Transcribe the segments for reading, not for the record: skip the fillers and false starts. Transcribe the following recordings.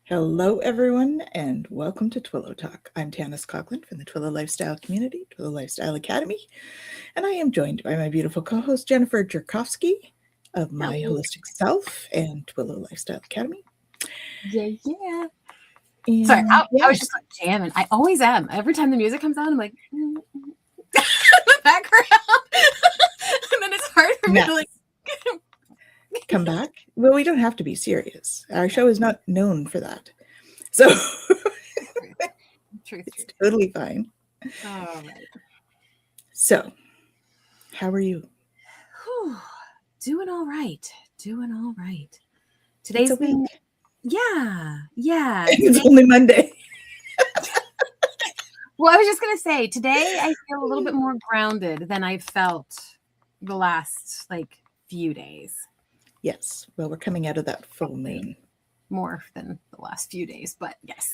Hello, everyone, and welcome to Twillow Talk. I'm Tanys Coughlan from the Twillow Lifestyle Community, Twillow Lifestyle Academy, and I am joined by my beautiful co-host, Jennifer Jurkofsky of My Holistic Self and Twillow Lifestyle Academy. Yeah. And Sorry, I was just like jamming. I always am. Every time the music comes on, I'm like, in the background. And then it's hard for me to like come back. Well, we don't have to be serious. Our show is not known for that. So truth. It's totally fine. All right. So, how are you? Doing all right. Today's a week. Yeah. It's only Monday. Well, I was just going to say, today I feel a little bit more grounded than I felt the last few days. Yes. Well, we're coming out of that full moon. More than the last few days, but yes.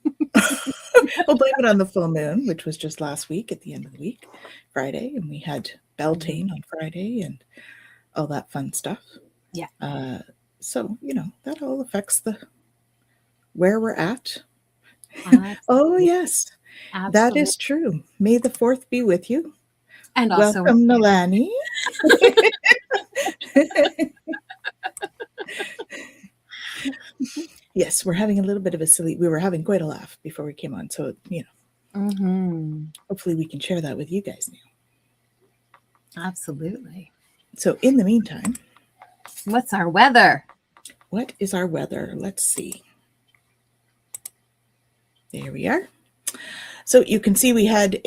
We'll blame it on the full moon, which was just last week at the end of the week, Friday, and we had Beltane on Friday and all that fun stuff. Yeah. So, that all affects where we're at. Oh, yes. Absolutely. That is true. May the 4th be with you. And also welcome, Nalani. Yes, we're having a little bit of we were having quite a laugh before we came on. So, hopefully we can share that with you guys now. Absolutely. So in the meantime, what's our weather? What is our weather? Let's see. There we are. So you can see we had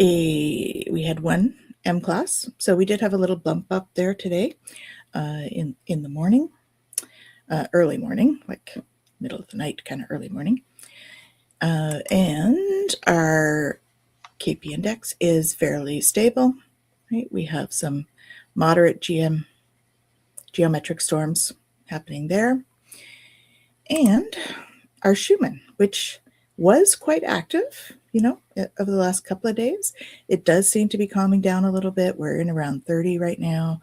one M class. So we did have a little bump up there today in the morning, early morning, like middle of the night, kind of early morning. And our KP index is fairly stable. Right? We have some moderate geometric storms happening there. And our Schumann, which was quite active, over the last couple of days. It does seem to be calming down a little bit. We're in around 30 right now.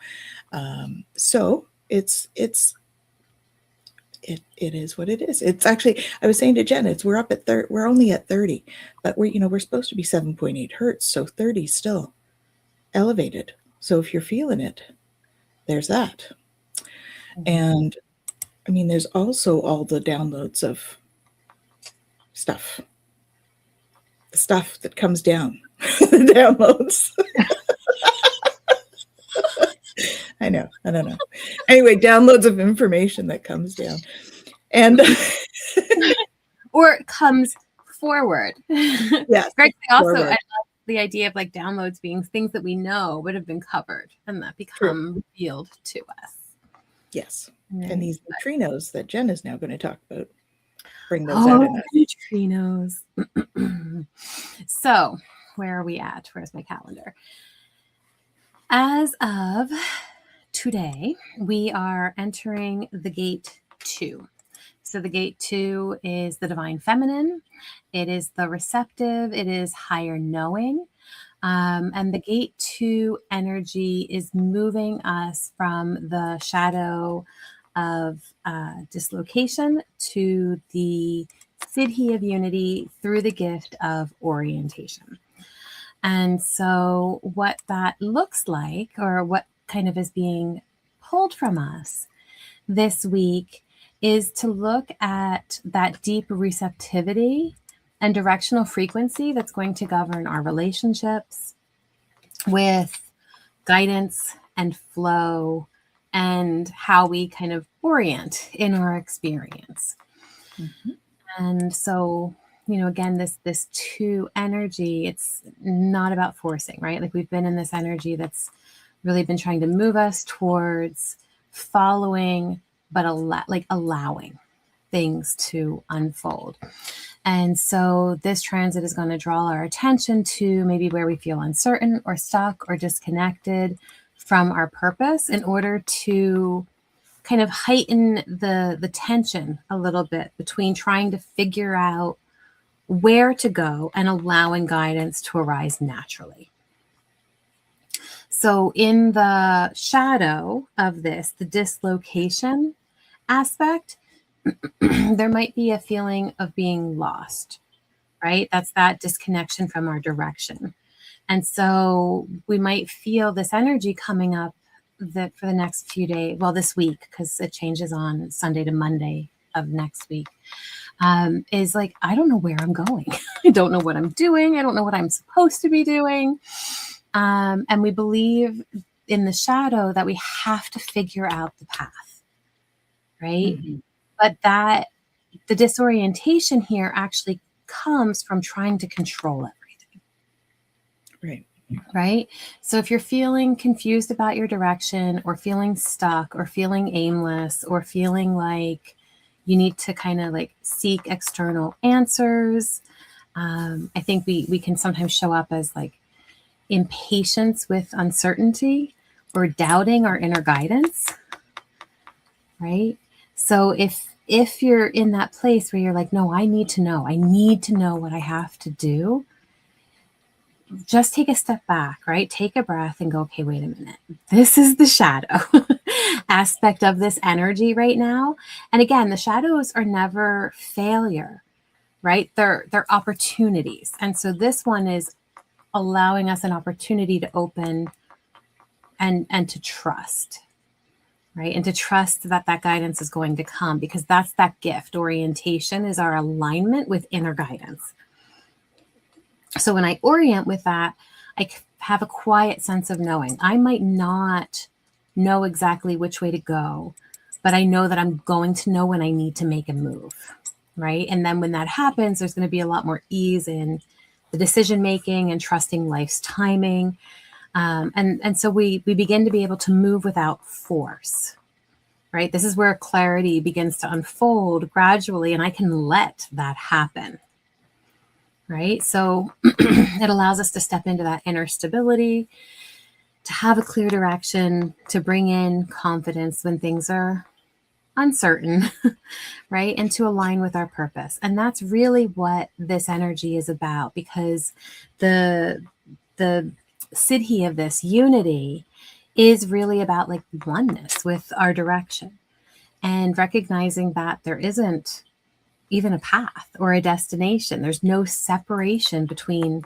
So it is what it is. It's actually, I was saying to Jen, we're only at 30, but we're supposed to be 7.8 hertz. So 30 is still elevated. So if you're feeling it, there's that. And there's also all the downloads of stuff. The stuff that comes down. The downloads. I know. Anyway, downloads of information that comes down. And or it comes forward. Yes. Also, I love the idea of downloads being things that we know would have been covered and that become revealed to us. Yes. And these neutrinos that Jen is now going to talk about, bring those out in us. Neutrinos. So, where are we at? Where's my calendar? As of today, we are entering the gate 2. So the gate 2 is the divine feminine. It is the receptive. It is higher knowing. And the gate 2 energy is moving us from the shadow of dislocation to the siddhi of unity through the gift of orientation. And so what that looks like, or what kind of is being pulled from us this week, is to look at that deep receptivity and directional frequency that's going to govern our relationships with guidance and flow and how we kind of orient in our experience. Mm-hmm. And so, again, this 2 energy, it's not about forcing, right? We've been in this energy that's really been trying to move us towards following, but allowing things to unfold. And so this transit is going to draw our attention to maybe where we feel uncertain or stuck or disconnected from our purpose in order to kind of heighten the tension a little bit between trying to figure out where to go and allowing guidance to arise naturally. So in the shadow of this, the dislocation aspect, there might be a feeling of being lost, right? That's that disconnection from our direction. And so we might feel this energy coming up that for the next few days, well, this week, because it changes on Sunday to Monday of next week, is like, I don't know where I'm going. I don't know what I'm doing. I don't know what I'm supposed to be doing. And we believe in the shadow that we have to figure out the path, right? Mm-hmm. But that the disorientation here actually comes from trying to control everything. Right. Right. So if you're feeling confused about your direction, or feeling stuck, or feeling aimless, or feeling like you need to kind of like seek external answers, I think we can sometimes show up as like impatience with uncertainty, or doubting our inner guidance. Right. So if you're in that place where you're like, no, I need to know what I have to do, just take a step back, right? Take a breath and go, okay, wait a minute. This is the shadow aspect of this energy right now. And again, the shadows are never failure, right? They're opportunities. And so this one is allowing us an opportunity to open and to trust, right? And to trust that that guidance is going to come, because that's that gift. Orientation is our alignment with inner guidance. So when I orient with that, I have a quiet sense of knowing. I might not know exactly which way to go, but I know that I'm going to know when I need to make a move, right? And then when that happens, there's going to be a lot more ease in the decision making and trusting life's timing. And so we begin to be able to move without force, right? This is where clarity begins to unfold gradually, and I can let that happen. Right? So it allows us to step into that inner stability, to have a clear direction, to bring in confidence when things are uncertain, right? And to align with our purpose. And that's really what this energy is about, because the siddhi of this unity is really about like oneness with our direction, and recognizing that there isn't even a path or a destination. There's no separation between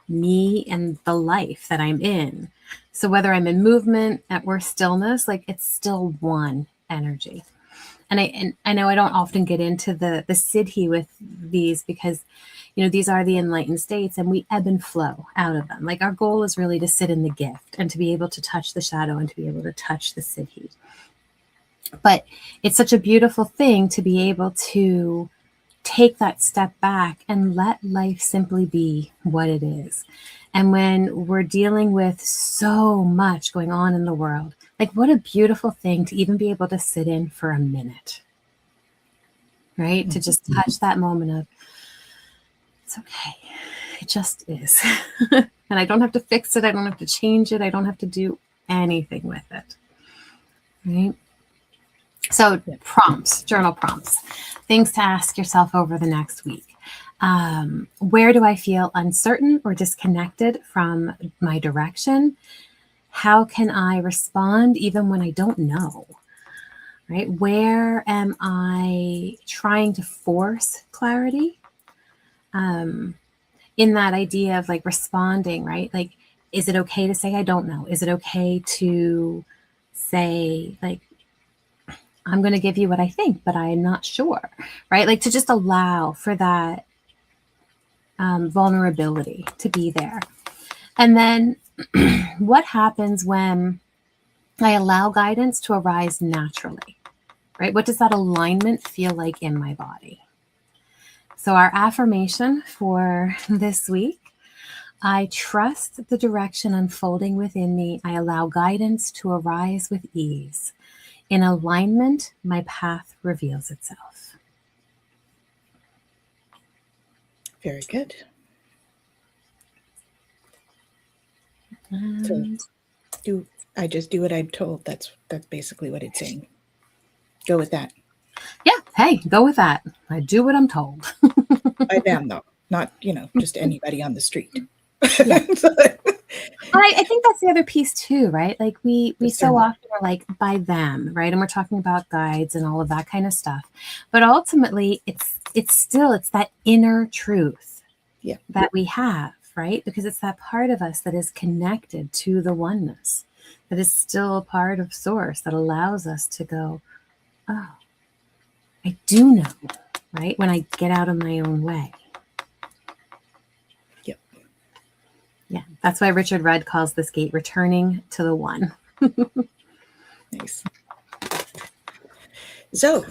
me and the life that I'm in. So whether I'm in movement or stillness, like it's still one energy. And I know I don't often get into the siddhi with these, because, you know, these are the enlightened states and we ebb and flow out of them. Like our goal is really to sit in the gift and to be able to touch the shadow and to be able to touch the siddhi. But it's such a beautiful thing to be able to take that step back and let life simply be what it is. And when we're dealing with so much going on in the world, like what a beautiful thing to even be able to sit in for a minute, right? To just touch that moment of, it's okay. It just is. And I don't have to fix it. I don't have to change it. I don't have to do anything with it, right? So prompts, journal prompts, things to ask yourself over the next week. Where do I feel uncertain or disconnected from my direction? How can I respond even when I don't know? Right? Where am I trying to force clarity? In that idea of like responding, right? Like, is it okay to say I don't know? Is it okay to say like, I'm going to give you what I think, but I'm not sure, right? Like to just allow for that vulnerability to be there. And then what happens when I allow guidance to arise naturally, right? What does that alignment feel like in my body? So our affirmation for this week: I trust the direction unfolding within me. I allow guidance to arise with ease. In alignment, my path reveals itself. Very good. So I just do what I'm told. That's basically what it's saying. Go with that. Yeah. Hey, go with that. I do what I'm told. By them, though, not just anybody on the street. Yeah. I think that's the other piece too, right? Like we Yes, so sir. often are like by them, right? And we're talking about guides and all of that kind of stuff. But ultimately it's still it's that inner truth Yeah. that we have, right? Because it's that part of us that is connected to the oneness, that is still a part of source that allows us to go, oh, I do know, right? When I get out of my own way. Yep. Yeah. That's why Richard Rudd calls this gate returning to the one. Nice. So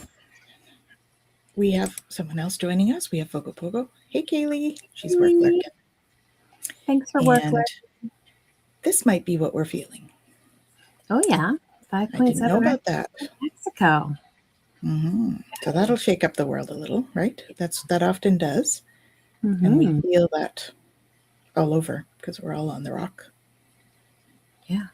we have someone else joining us. We have Fogo Pogo. Hey, Kaylee. She's work lurking. Thanks for work. And this might be what we're feeling. Oh, yeah. I didn't know 5.7 about that. Mexico. So that'll shake up the world a little, right? That often does. Mm-hmm. And we feel that all over because we're all on the rock. Yeah.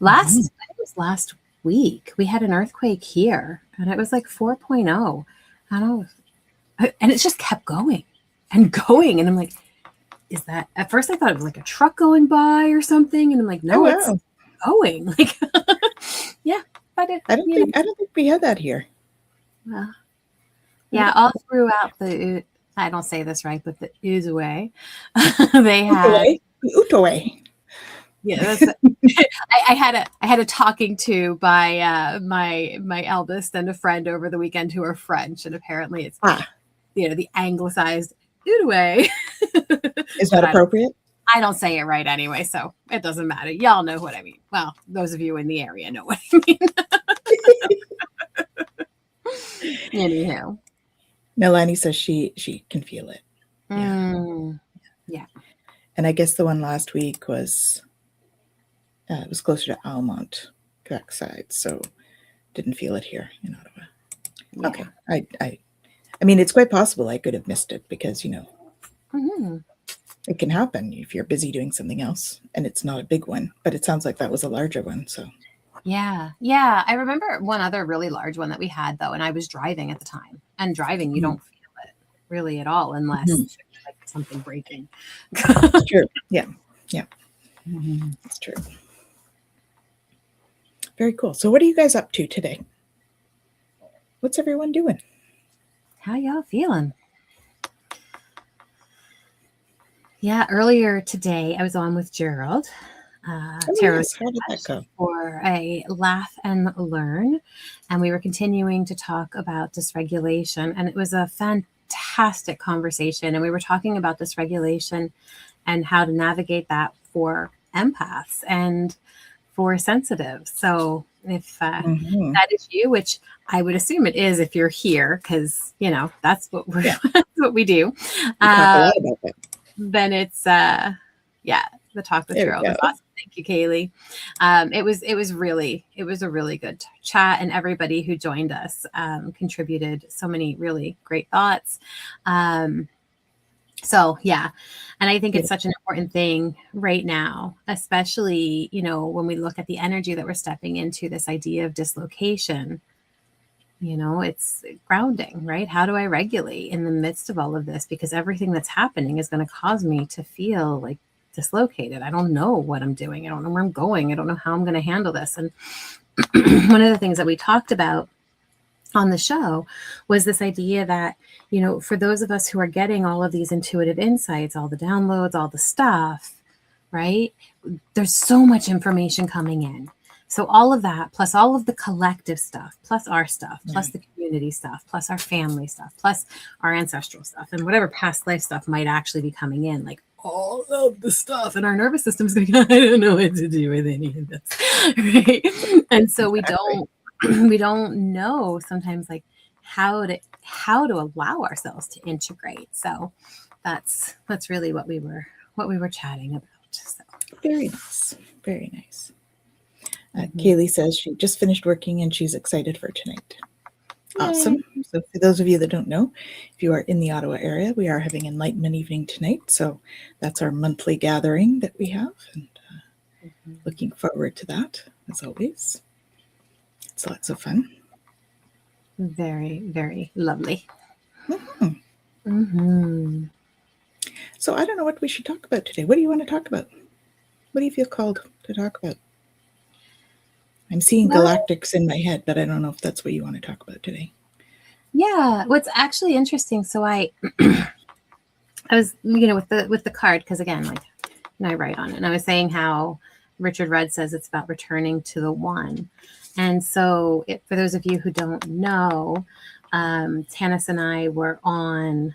I think it was last week, we had an earthquake here and it was like 4.0. And it just kept going and going. And I'm like, is that, at first I thought it was like a truck going by or something. And I'm like, no, it's going. Like, yeah. But I don't think we had that here. Yeah, all throughout I don't say this right, but the Uzue, they had Utaway. Yeah, I had a talking to by my eldest and a friend over the weekend who are French, and apparently it's the anglicized Udaway. Is that appropriate? I don't say it right anyway, so it doesn't matter. Y'all know what I mean. Well, those of you in the area know what I mean. Anyhow. Melanie says she can feel it. Yeah. And I guess the one last week was it was closer to Almont, Quebec side, so didn't feel it here in Ottawa. Yeah. Okay, I mean, it's quite possible I could have missed it because it can happen if you're busy doing something else, and it's not a big one. But it sounds like that was a larger one. So yeah, I remember one other really large one that we had though, and I was driving at the time. And driving, you don't feel it really at all unless like something breaking. It's true. Yeah. It's true. Very cool. So what are you guys up to today? What's everyone doing? How y'all feeling? Yeah, earlier today I was on with Gerald. Tarot how did that go? For a laugh and learn, and we were continuing to talk about dysregulation, and it was a fantastic conversation, and we were talking about dysregulation and how to navigate that for empaths and for sensitives. So if that is you, which I would assume it is if you're here, because that's what that's what we do. We talk a lot about that. Then it's the talk with Gerald was awesome. Thank you, Kaylee. It was a really good chat, and everybody who joined us contributed so many really great thoughts. So yeah, and I think it's such an important thing right now, especially when we look at the energy that we're stepping into, this idea of dislocation. It's grounding, right? How do I regulate in the midst of all of this? Because everything that's happening is going to cause me to feel like dislocated. I don't know what I'm doing. I don't know where I'm going. I don't know how I'm going to handle this. And one of the things that we talked about on the show was this idea that, for those of us who are getting all of these intuitive insights, all the downloads, all the stuff, right? There's so much information coming in. So all of that, plus all of the collective stuff, plus our stuff, plus the community stuff, plus our family stuff, plus our ancestral stuff, and whatever past life stuff might actually be coming in, like all of the stuff, and our nervous system's like, I don't know what to do with any of this, right? And so we don't know sometimes like how to allow ourselves to integrate. So that's really what we were chatting about. So. Very nice. Very nice. Kaylee says she just finished working and she's excited for tonight. Awesome. So for those of you that don't know, if you are in the Ottawa area, we are having Enlightenment Evening tonight. So that's our monthly gathering that we have, and looking forward to that as always. It's lots of fun. Very, very lovely. So I don't know what we should talk about today. What do you want to talk about? What do you feel called to talk about? I'm seeing Well, galactics in my head, but I don't know if that's what you want to talk about today. yeah, what's actually interesting, so I was, with the card, because again, like, I write on it, and I was saying how Richard Rudd says it's about returning to the one. And so for those of you who don't know, Tanys and I were on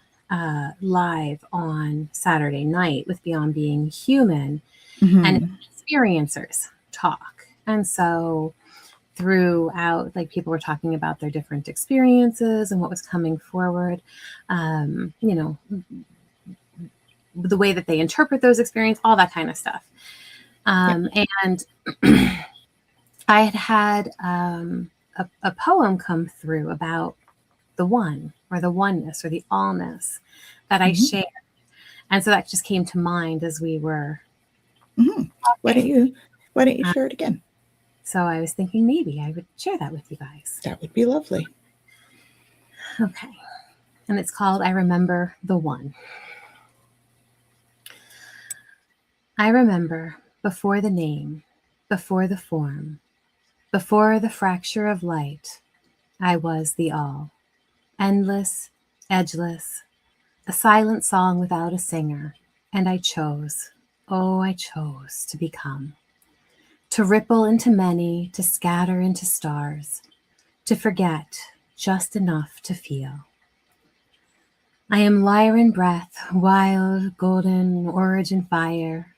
live on Saturday night with Beyond Being Human, and experiencers talk. And so throughout, like, people were talking about their different experiences and what was coming forward, the way that they interpret those experiences, all that kind of stuff. And I had a poem come through about the one, or the oneness, or the allness that I shared. And so that just came to mind as we were. Why don't you share it again? So I was thinking maybe I would share that with you guys. That would be lovely. Okay. And it's called I Remember the One. I remember before the name, before the form, before the fracture of light, I was the all. Endless, edgeless, a silent song without a singer, and I chose, oh, I chose to become. To ripple into many, to scatter into stars, to forget just enough to feel. I am Lyran breath, wild, golden, origin fire.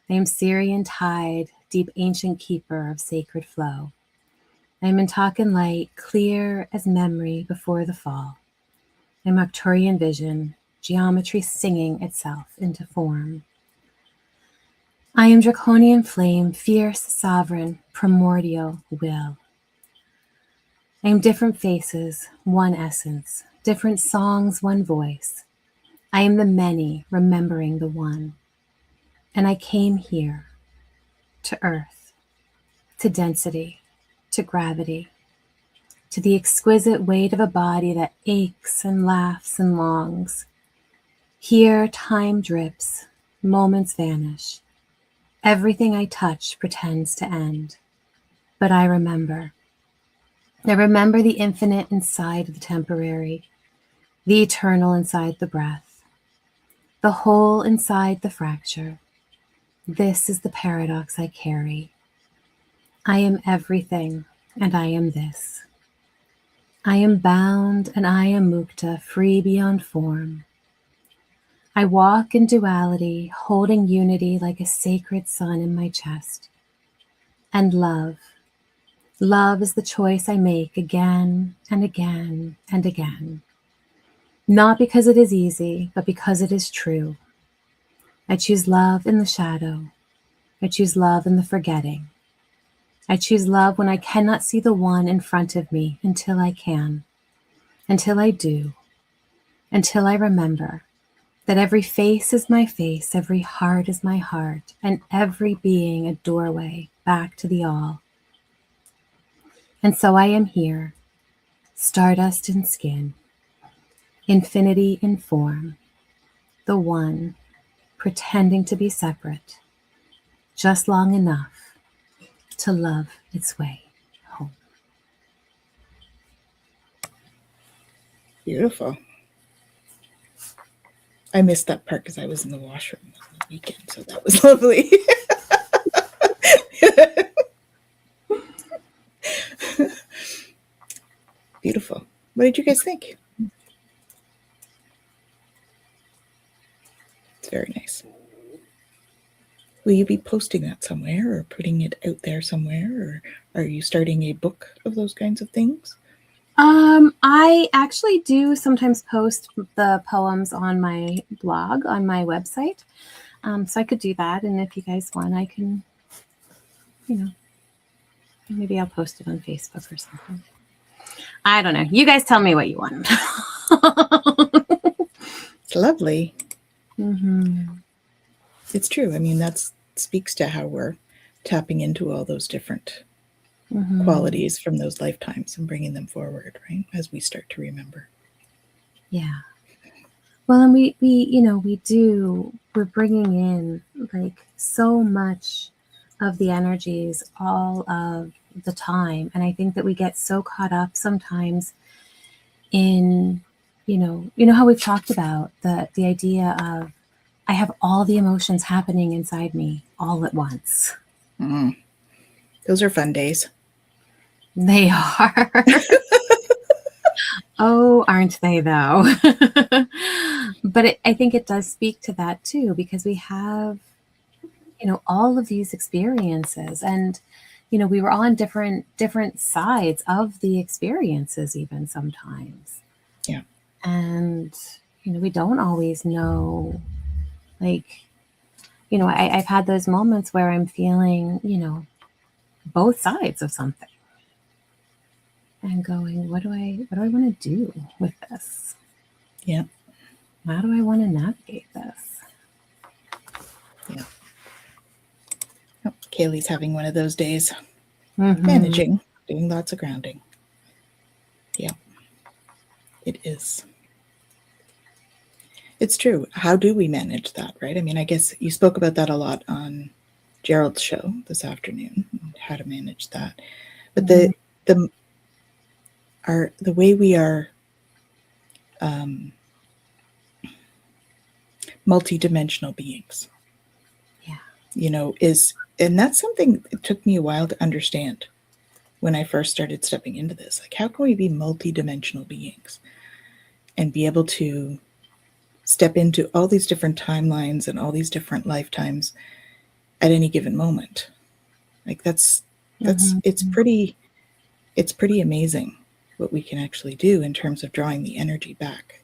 I am Syrian tide, deep ancient keeper of sacred flow. I am Mintakan light, clear as memory before the fall. I am Arcturian vision, geometry singing itself into form. I am draconian flame, fierce, sovereign, primordial will. I am different faces, one essence, different songs, one voice. I am the many remembering the one. And I came here, to earth, to density, to gravity, to the exquisite weight of a body that aches and laughs and longs. Here time drips, moments vanish. Everything I touch pretends to end. But I remember. I remember the infinite inside the temporary, the eternal inside the breath, the whole inside the fracture. This is the paradox I carry. I am everything, and I am this. I am bound, and I am mukta, free beyond form. I walk in duality, holding unity like a sacred sun in my chest. And love. Love is the choice I make again and again and again. Not because it is easy, but because it is true. I choose love in the shadow. I choose love in the forgetting. I choose love when I cannot see the one in front of me until I can, until I do, until I remember that every face is my face, every heart is my heart, and every being a doorway back to the all. And so I am here, stardust in skin, infinity in form, the one, pretending to be separate, just long enough to love its way home. Beautiful. I missed that part because I was in the washroom on the weekend, so that was lovely. Beautiful. What did you guys think? It's very nice. Will you be posting that somewhere or putting it out there somewhere? Or are you starting a book of those kinds of things? I actually do sometimes post the poems on my blog, on my website. So I could do that. And if you guys want, I can, maybe I'll post it on Facebook or something. I don't know. You guys tell me what you want. It's lovely. Mm-hmm. It's true. I mean, that speaks to how we're tapping into all those different qualities from those lifetimes and bringing them forward, right? As we start to remember. Yeah. Well, and we're bringing in like so much of the energies all of the time. And I think that we get so caught up sometimes in, how we've talked about the idea of, I have all the emotions happening inside me all at once. Mm. Those are fun days. They are. Oh, aren't they though? But I think it does speak to that too, because we have, all of these experiences, and, we were on different sides of the experiences even sometimes. Yeah. And, we don't always know, like, I've had those moments where I'm feeling, both sides of something and going, what do I want to do with this? Yeah. How do I want to navigate this? Yeah. Oh, Kaylee's having one of those days. Mm-hmm. Managing, doing lots of grounding. Yeah. It is. It's true. How do we manage that, right? I mean, I guess you spoke about that a lot on Gerald's show this afternoon, how to manage that. But the way we are multi-dimensional beings, and that's something it took me a while to understand when I first started stepping into this. Like, how can we be multi-dimensional beings and be able to step into all these different timelines and all these different lifetimes at any given moment? Like, it's pretty amazing what we can actually do in terms of drawing the energy back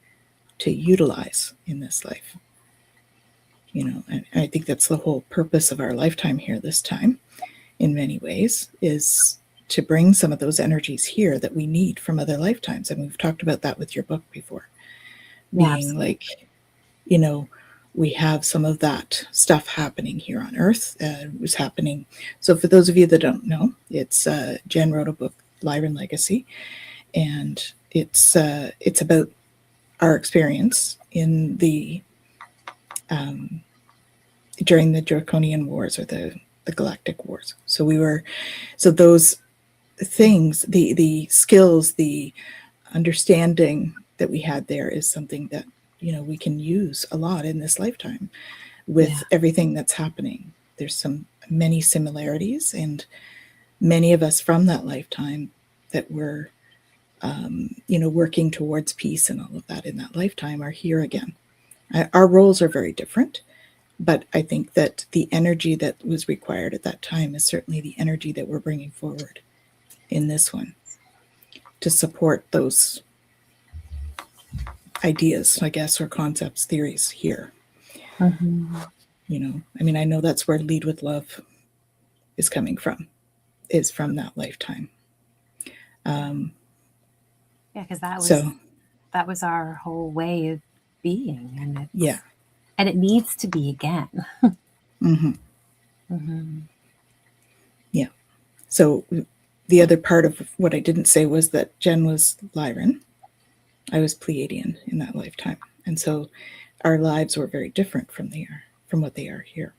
to utilize in this life. And I think that's the whole purpose of our lifetime here this time, in many ways, is to bring some of those energies here that we need from other lifetimes. And we've talked about that with your book before. Being like, we have some of that stuff happening here on Earth. It was happening. So for those of you that don't know, it's Jen wrote a book, Lyran Legacy, and it's about our experience in the during the Draconian Wars, or the Galactic Wars. So those things, the skills, the understanding that we had there is something that we can use a lot in this lifetime with everything that's happening. There's many similarities, and many of us from that lifetime that were working towards peace and all of that in that lifetime are here again. Our roles are very different, but I think that the energy that was required at that time is certainly the energy that we're bringing forward in this one to support those ideas, I guess, or concepts, theories here. I mean, I know that's where Lead with Love is coming from, is from that lifetime. Because that was our whole way of being, and it needs to be again. Yeah. So the other part of what I didn't say was that Jen was Lyran. I was Pleiadian in that lifetime, and so our lives were very different from what they are here.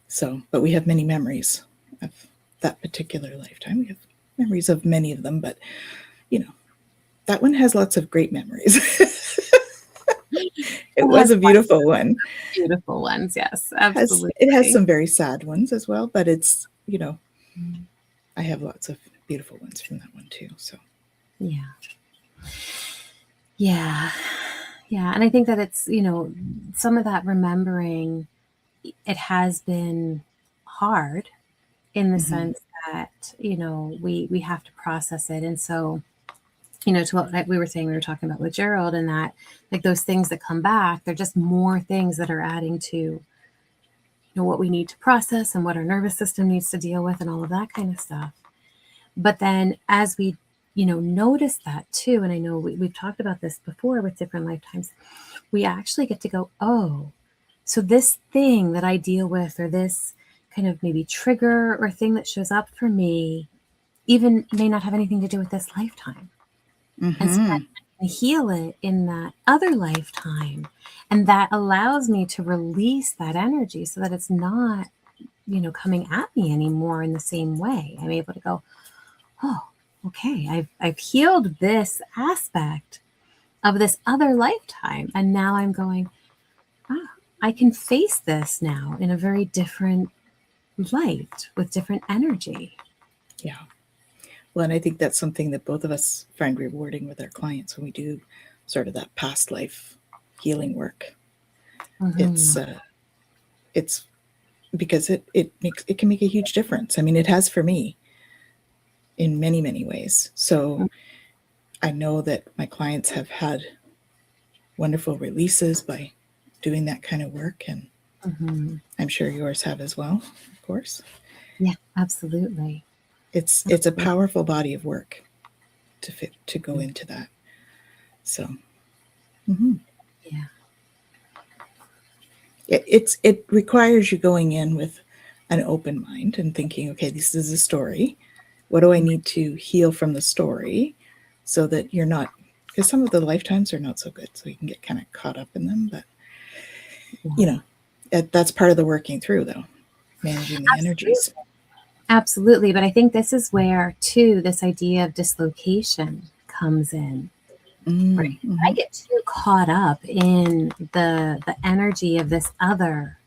So, but we have many memories of that particular lifetime. We have memories of many of them, but that one has lots of great memories. It was a beautiful one. Beautiful ones, yes, absolutely. It has some very sad ones as well, but it's, I have lots of beautiful ones from that one too. So yeah, and I think that it's some of that remembering, it has been hard in the sense that we have to process it. And so to what we were saying, we were talking about with Gerald, and that like those things that come back, they're just more things that are adding to what we need to process and what our nervous system needs to deal with and all of that kind of stuff. But then as we notice that too, and I know we've talked about this before with different lifetimes, we actually get to go, oh, so this thing that I deal with, or this kind of maybe trigger or thing that shows up for me, even may not have anything to do with this lifetime. And so heal it in that other lifetime. And that allows me to release that energy so that it's not, coming at me anymore in the same way. I'm able to go, oh, okay, I've healed this aspect of this other lifetime. And now I'm going, I can face this now in a very different light with different energy. Yeah. Well, and I think that's something that both of us find rewarding with our clients when we do sort of that past life healing work. Mm-hmm. It's because it can make a huge difference. I mean, it has for me in many, many ways. So I know that my clients have had wonderful releases by doing that kind of work, and I'm sure yours have as well, of course. Yeah, absolutely. It's a powerful body of work to go into that. So, yeah, it requires you going in with an open mind and thinking, okay, this is a story. What do I need to heal from the story so that you're not, because some of the lifetimes are not so good, so you can get kind of caught up in them. But, that's part of the working through, though, managing the energies. Absolutely. But I think this is where, too, this idea of dislocation comes in. Right? I get too caught up in the energy of this other,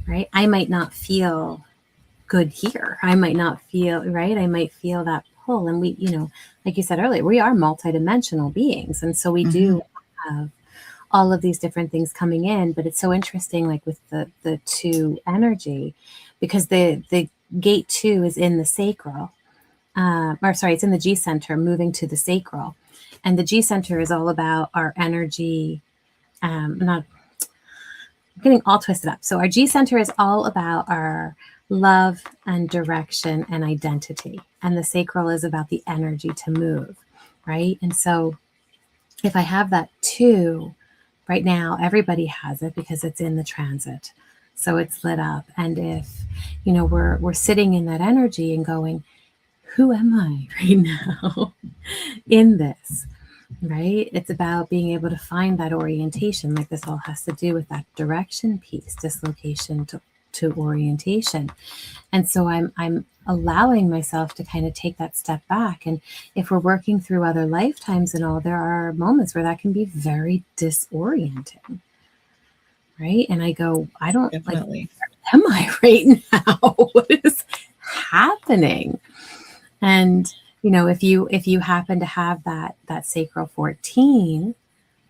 right? I might not feel good here. I might not feel, right? I might feel that pull. And we, like you said earlier, we are multidimensional beings. And so we do have all of these different things coming in, but it's so interesting, like with the two energy, because the gate 2 is in the sacral, it's in the G center, moving to the sacral. And the G center is all about our energy. I'm getting all twisted up. So our G center is all about our love and direction and identity. And the sacral is about the energy to move, right? And so if I have that 2, right now, everybody has it because it's in the transit. So it's lit up. And if, we're sitting in that energy and going, who am I right now in this, right? It's about being able to find that orientation. Like this all has to do with that direction piece, dislocation to orientation. And so I'm allowing myself to kind of take that step back. And if we're working through other lifetimes and all, there are moments where that can be very disorienting, right? And I go, I don't Definitely. Where am I right now? What is happening? And if you happen to have that sacral 14,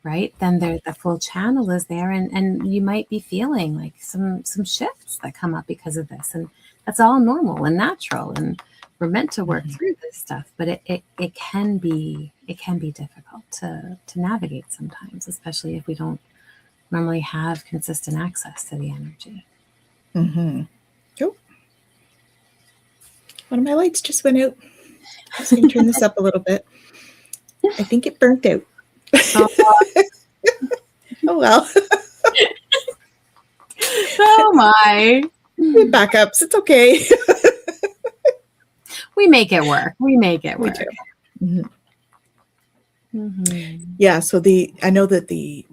right, then the full channel is there, and you might be feeling like some shifts that come up because of this, and that's all normal and natural, and we're meant to work through this stuff. But it can be difficult to navigate sometimes, especially if we don't normally have consistent access to the energy. Oh, one of my lights just went out. I was going to turn this up a little bit. I think it burnt out. Oh well. Oh my. Backups. It's okay. We make it work. We do. Yeah. So I know that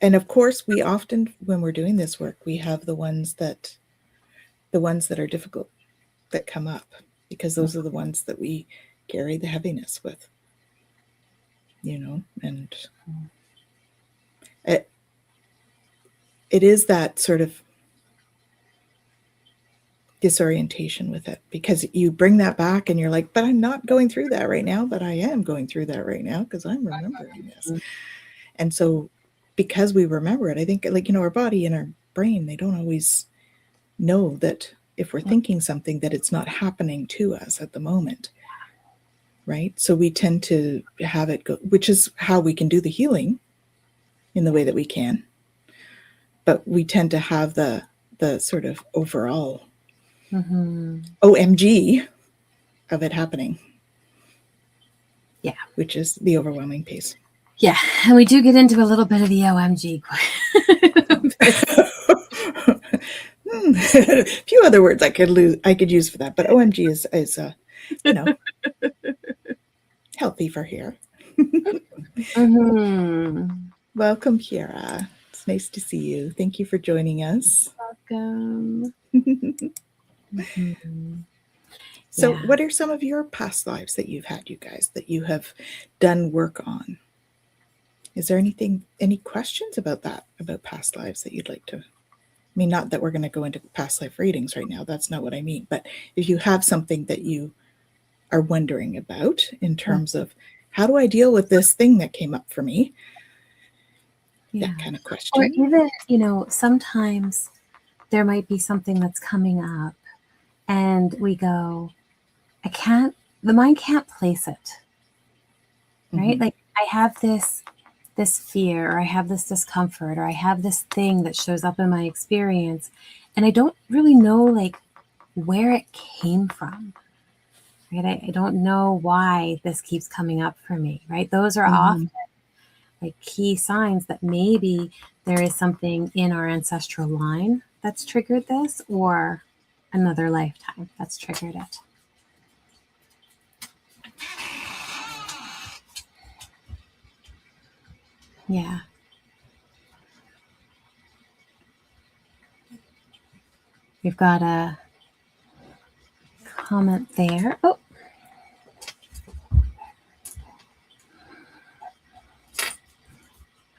and of course we often, when we're doing this work, we have the ones that are difficult that come up, because those are the ones that we carry the heaviness with, and it is that sort of disorientation with it, because you bring that back and you're like, but I'm not going through that right now, but I am going through that right now because I'm remembering this. And so because we remember it, I think, our body and our brain, they don't always know that if we're thinking something, that it's not happening to us at the moment, right? So we tend to have it go, which is how we can do the healing in the way that we can, but we tend to have the sort of overall OMG of it happening. Yeah. Which is the overwhelming piece. Yeah. And we do get into a little bit of the OMG. A few other words I could use for that, but OMG is healthy for here. Mm-hmm. Welcome, Kiara. It's nice to see you. Thank you for joining us. Welcome. Mm-hmm. So, Yeah. what are some of your past lives that you've had, you guys, that you have done work on? Is there any questions about that, about past lives that you'd like to? I mean, not that we're going to go into past life readings right now. That's not what I mean. But if you have something that you are wondering about in terms of how do I deal with this thing that came up for me? Yeah. That kind of Or question. even, sometimes there might be something that's coming up and we go, the mind can't place it, right? Mm-hmm. Like I have this fear, or I have this discomfort, or I have this thing that shows up in my experience, and I don't really know like where it came from, right? I don't know why this keeps coming up for me, right? Those are often like key signs that maybe there is something in our ancestral line that's triggered this, or another lifetime that's triggered it. Yeah. We've got a comment there. Oh.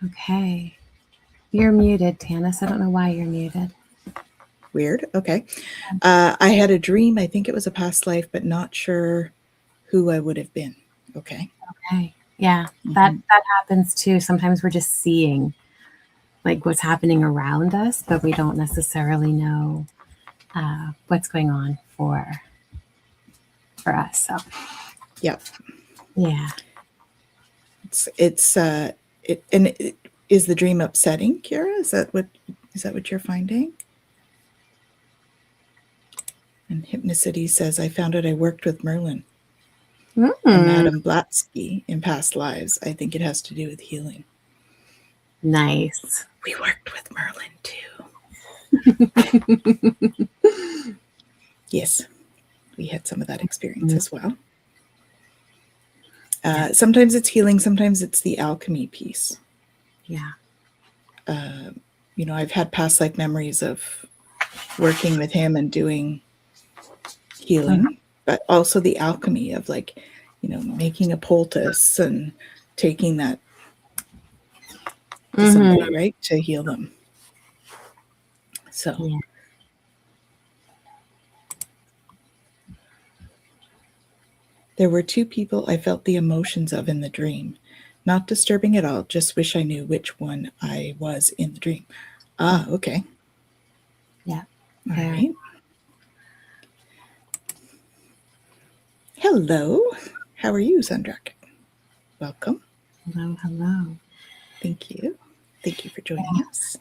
Okay. You're muted, Tanys. I don't know why you're muted. Weird. Okay. I had a dream. I think it was a past life, but not sure who I would have been. Okay. Okay. Yeah. That happens too. Sometimes we're just seeing like what's happening around us, but we don't necessarily know what's going on for us. So Yeah. yeah. Is the dream upsetting, Kira? Is that what you're finding? And Hypnicity says, I found out I worked with Merlin and Madame Blavatsky in past lives. I think it has to do with healing. Nice. We worked with Merlin too. Yes, we had some of that experience as well. Sometimes it's healing, sometimes it's the alchemy piece. Yeah. I've had past life memories of working with him and doing healing, but also the alchemy of making a poultice and taking that to somebody, right, to heal them. So there were two people I felt the emotions of in the dream. Not disturbing at all, just wish I knew which one I was in the dream. Okay. Yeah. All right. Hello. How are you, Sandrak? Welcome. Hello. Thank you. Thank you for joining us.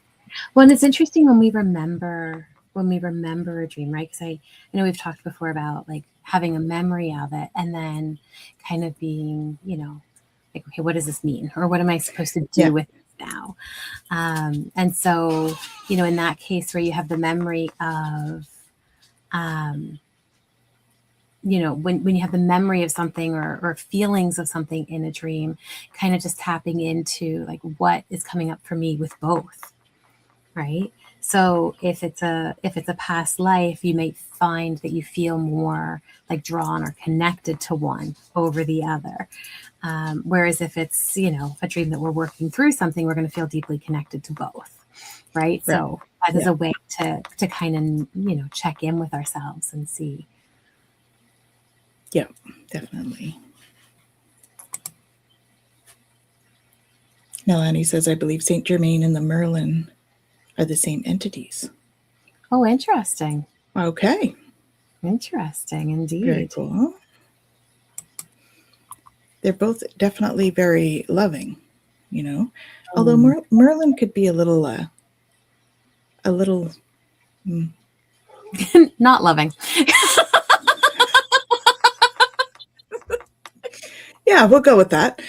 Well, and it's interesting when we remember a dream, right? Because I know we've talked before about like having a memory of it and then kind of being, like, okay, what does this mean? Or what am I supposed to do with it now? And so, in that case where you have the memory of, when you have the memory of something or feelings of something in a dream, kind of just tapping into like what is coming up for me with both, right? So if it's a past life, you may find that you feel more like drawn or connected to one over the other. Whereas if it's, a dream that we're working through something, we're going to feel deeply connected to both, right? So that is a way to kind of, check in with ourselves and see. Yeah, definitely. Melanie says, I believe Saint Germain and the Merlin are the same entities. Oh, interesting. Okay. Interesting, indeed. Very cool. They're both definitely very loving, although Merlin could be a little not loving. Yeah, we'll go with that.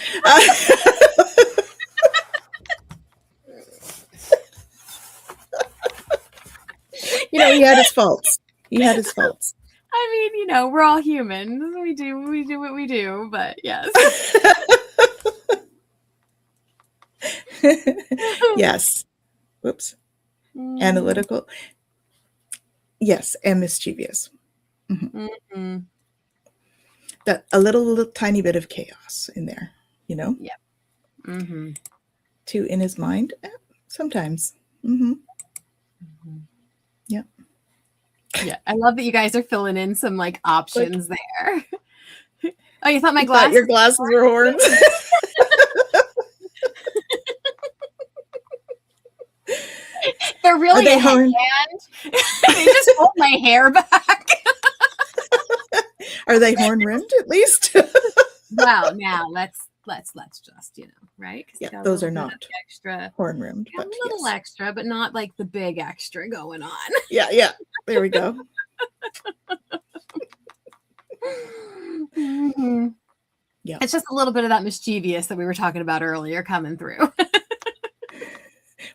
He had his faults. I mean, we're all humans. We do what we do, but yes. Yes. Whoops. Analytical. Yes, and mischievous. Mm-hmm. That a little tiny bit of chaos in there, Yep. Mm-hmm. Too in his mind, sometimes. Mm-hmm. Yep. Yeah, I love that you guys are filling in some like options there. Oh, you thought my Thought your glasses were horns? They're really they a headband. They just hold my hair back. Are they horn rimmed at least? Well, now let's just right? Yeah, those are not extra horn rimmed, but a little extra, but not like the big extra going on. Yeah. There we go. Mm-hmm. Yeah, it's just a little bit of that mischievous that we were talking about earlier coming through.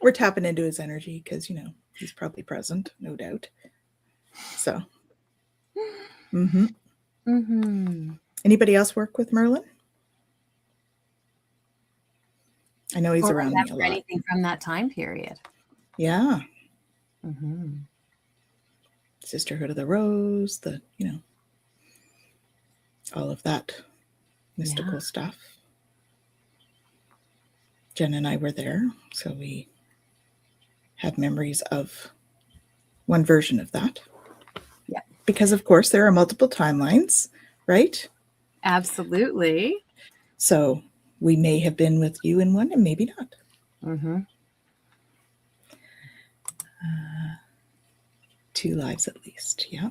We're tapping into his energy because he's probably present, no doubt. So, Anybody else work with Merlin? I know he's around me a lot. Anything from that time period? Yeah. Sisterhood of the Rose, all of that mystical stuff. Jen and I were there, so we have memories of one version of that. Yeah. Because, of course, there are multiple timelines, right? Absolutely. So we may have been with you in one and maybe not. Mm-hmm. 2 lives at least, yeah.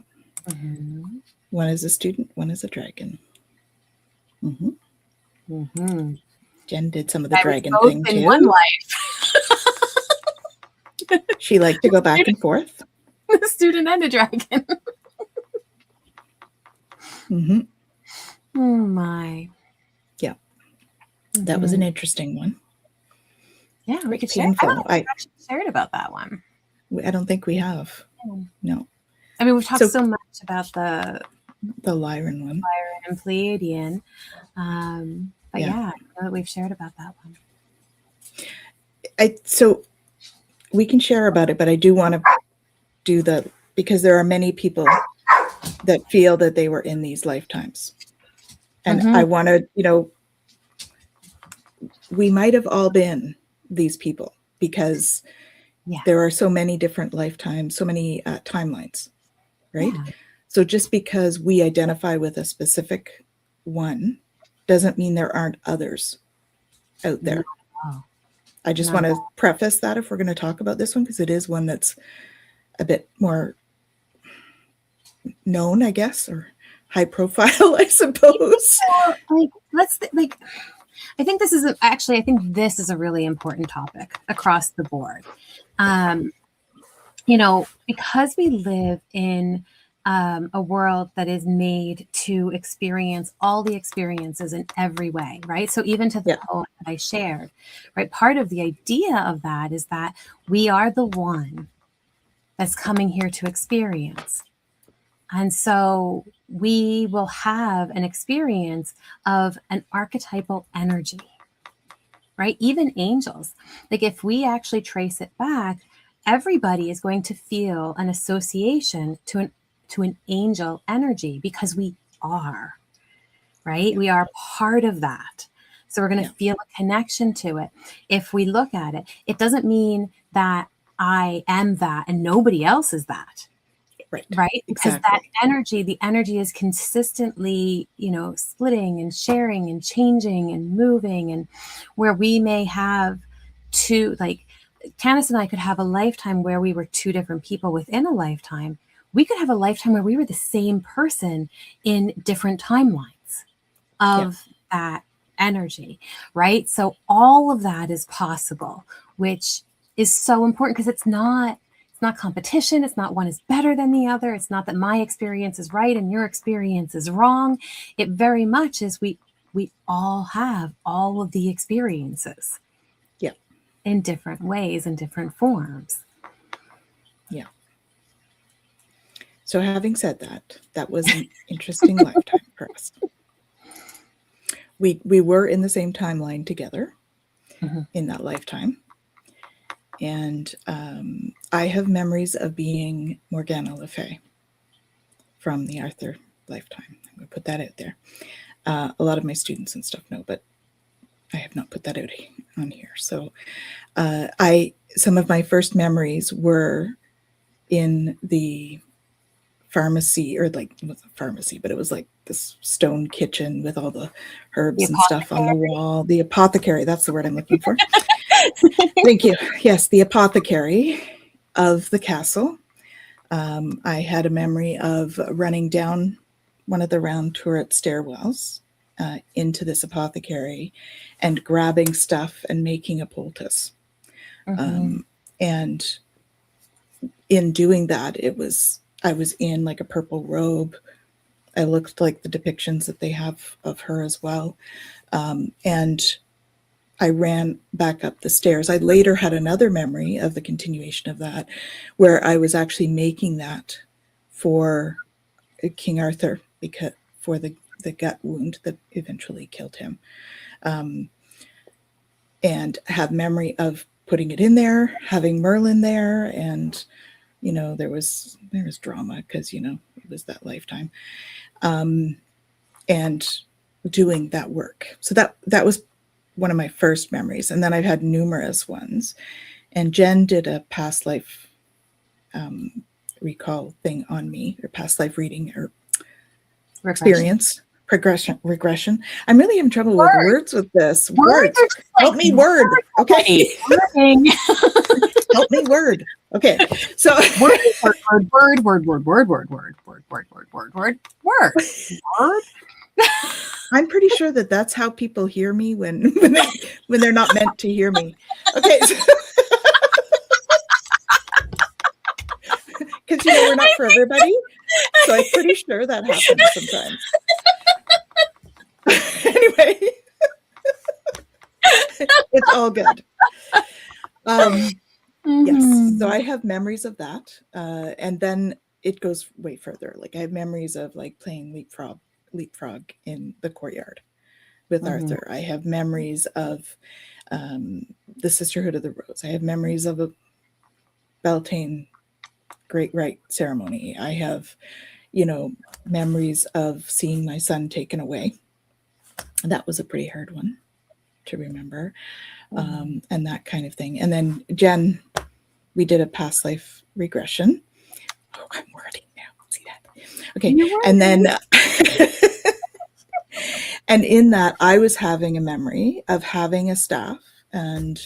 Mm-hmm. One is a student, one is a dragon. Jen did some of the dragon thing too. One life. She liked to go back and forth. A student and a dragon. Oh my. Yeah. That was an interesting one. Yeah, we could share. I actually shared about that one. I don't think we have. No. I mean, we've talked so much about the Lyran one. Lyran and Pleiadian. But I know that we've shared about that one. So we can share about it, but I do want to do because there are many people that feel that they were in these lifetimes. And I want to, we might have all been these people because there are so many different lifetimes, so many timelines, right? Yeah. So just because we identify with a specific one doesn't mean there aren't others out there. No. I just want to preface that if we're going to talk about this one, because it is one that's a bit more known, I guess, or high profile, I suppose. I think this is a really important topic across the board. Because we live in a world that is made to experience all the experiences in every way, right? So even to the poem that I shared, right? Part of the idea of that is that we are the one that's coming here to experience. And so we will have an experience of an archetypal energy, right? Even angels. Like if we actually trace it back, everybody is going to feel an association to an angel energy because we are, right? We are part of that. So we're going to feel a connection to it. If we look at it, it doesn't mean that I am that and nobody else is that. Right? Because that energy, the energy is consistently, splitting and sharing and changing and moving, and where we may have two, like Tanys and I could have a lifetime where we were two different people within a lifetime. We could have a lifetime where we were the same person in different timelines of that energy, right? So all of that is possible, which is so important because it's not competition. It's not one is better than the other. It's not that my experience is right and your experience is wrong. It very much is we all have all of the experiences. Yeah. In different ways, in different forms. Yeah. So having said that, that was an interesting lifetime for us. We were in the same timeline together in that lifetime. And I have memories of being Morgana Le Fay from the Arthur lifetime. I'm going to put that out there. A lot of my students and stuff know, but I have not put that out on here. So some of my first memories were in the pharmacy, or like, it wasn't a pharmacy, but it was like this stone kitchen with all the herbs and stuff on the wall. The apothecary, that's the word I'm looking for. Thank you. Yes, the apothecary of the castle. I had a memory of running down one of the round turret stairwells into this apothecary and grabbing stuff and making a poultice. And in doing that, I was in like a purple robe. I looked like the depictions that they have of her as well. And I ran back up the stairs. I later had another memory of the continuation of that, where I was actually making that for King Arthur, because for the gut wound that eventually killed him. And have memory of putting it in there, having Merlin there, and you know, there was drama because, you know, it was that lifetime, and doing that work. So that was one of my first memories. And then I've had numerous ones. And Jen did a past life recall thing on me, or past life reading, or experience, regression. I'm really having trouble with words with this. Words. Help me word. Okay. Help me word. Okay. So word. I'm pretty sure that's how people hear me when they're not meant to hear me. Okay. Because you know, we're not for everybody. So I'm pretty sure that happens sometimes. Anyway. It's all good. Yes. So I have memories of that. And then it goes way further. Like I have memories of like playing leapfrog in the courtyard with Arthur. I have memories of the Sisterhood of the Rose. I have memories of a Beltane Great Rite ceremony. I have, you know, memories of seeing my son taken away. That was a pretty hard one to remember, and that kind of thing. And then Jen, we did a past life regression. Oh, I'm wording now. See that? Okay. And then, and in that, I was having a memory of having a staff and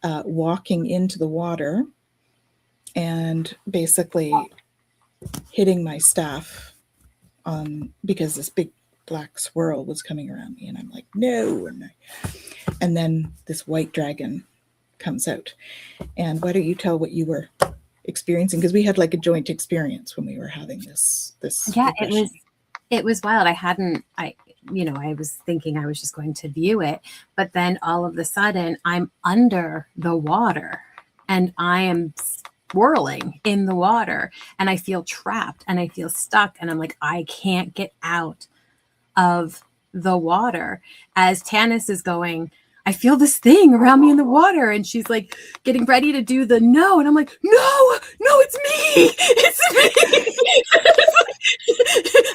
walking into the water and basically hitting my staff because this big black swirl was coming around me, and I'm like, no. And then this white dragon comes out. And why don't you tell what you were experiencing? Because we had like a joint experience when we were having this. Yeah, regression. It was wild. I was thinking I was just going to view it, but then all of a sudden I'm under the water and I am swirling in the water and I feel trapped and I feel stuck and I'm like, I can't get out of the water, as Tanys is going, I feel this thing around me in the water, and she's like getting ready to do the no, and I'm like, no, it's me,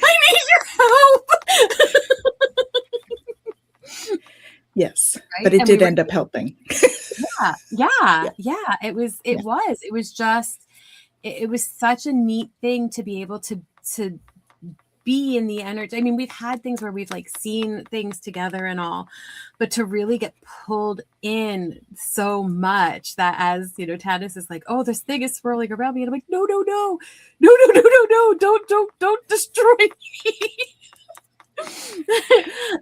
I need your help. Yes, right? But it did end up helping. Yeah. It was such a neat thing to be able to be in the energy. I mean, we've had things where we've like seen things together and all, but to really get pulled in so much that, as you know, Tanys is like, oh, this thing is swirling around me, and I'm like, no, don't destroy me.